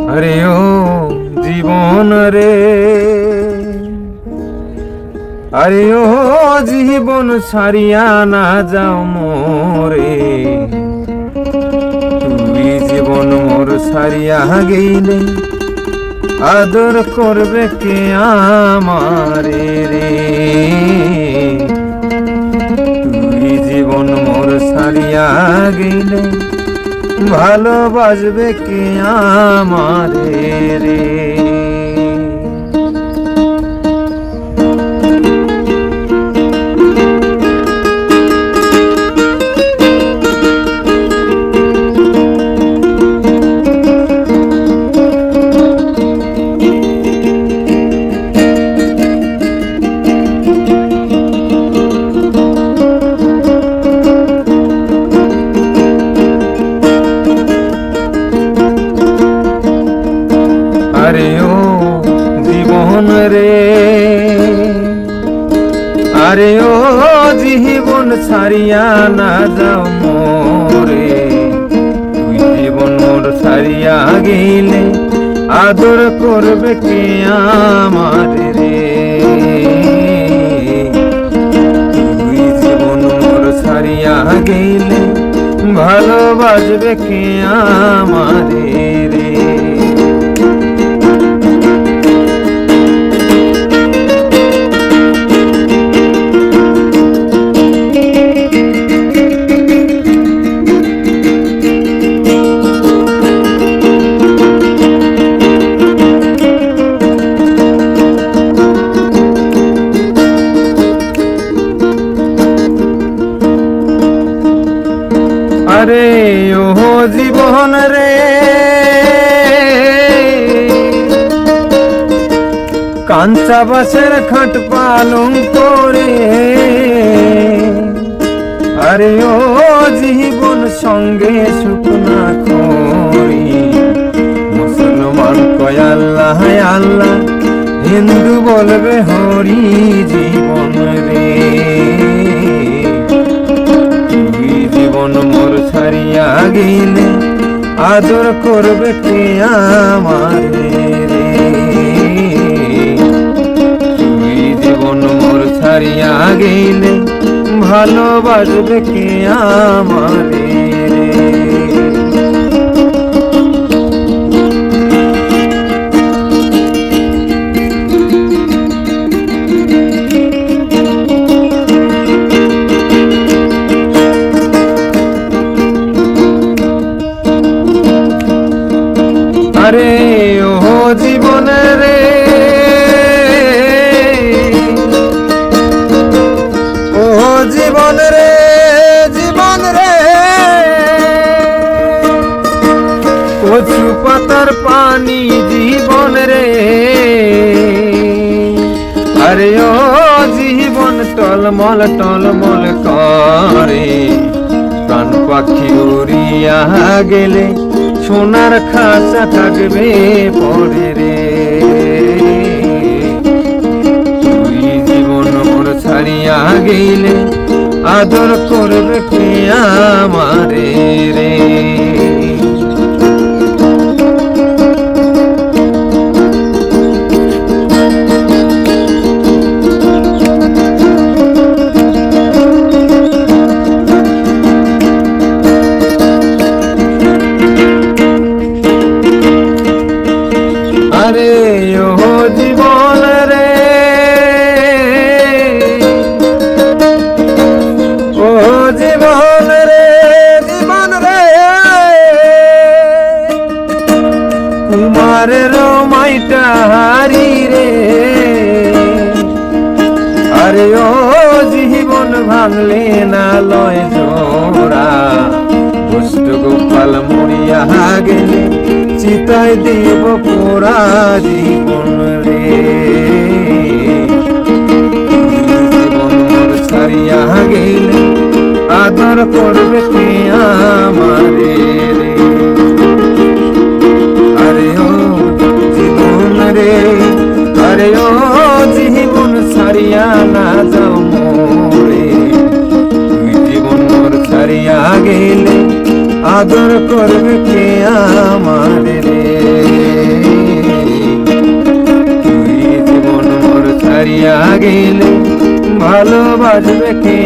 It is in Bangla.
আরে ও জীবন রে, আরে ও জীবন ছাড়িয়া না যাও মোরে। তুই জীবন মোর ছাড়িয়া গেলে আদর করবে কে আমারে রে। তুই জীবন মোর ছাড়িয়া গেলে ভালোবাসবে কে আমারে রে। আরে ও জীবন রে, আরে ও জীবন ছাড়িয়া না যাও মোরে। তুই জীবন মোর ছাড়িয়া গেলে আদর করবে কে আমারে রে। তুই জীবন মোর ছাড়িয়া গেলে ভালোবাসবে কে আমারে রে। আরে ও জীবন রে, কাঞ্চা বাসের খাট পালং করে। আরে ও জীবন সঙ্গে শুকনা করি। মুসলমান কয় আল্লাহ আল্লাহ, হিন্দু বলবে হরি জীবন রে। জীবন মোর ছাড়িয়া গেলে আদর করবে কে আমারে রে। তুই জীবন মোর ছাড়িয়া গেলে ভালোবাসবে কে আমারে রে। আরে ও জীবন রে, ও জীবন রে, জীবন রে, কচু পাতার পানি জীবন রে। আরে ও জীবন টলমল টলমল করে। প্রাণ পাখি উড়িয়া গেলে সোনার খাঁচা থাকবে পরে রে। তুই জীবন মোর ছাড়িয়া গেলে আদর করবে কে আমারে রে। আরে ও জীবন রে, ও জীবন রে, জীবন রে, কুমারের মাইটা হারি রে। আরে ও জীবন ভাঙলে না লয় জোড়া। দুষ্ট গোপাল মরিয়া গেলে চিতায় দেব পোড়া জীবন রে। জীবন মোর ছাড়িয়া গেলে আদর করবে কে আমারে রে। আরে ও জীবন রে, আরে ও জীবন ছাড়িয়া না যাও মোরে। তুই জীবন মোর ছাড়িয়া গেলে আদর করবে কে আমারে রে। ছাড়িয়া গেলে ভালোবাসবে কে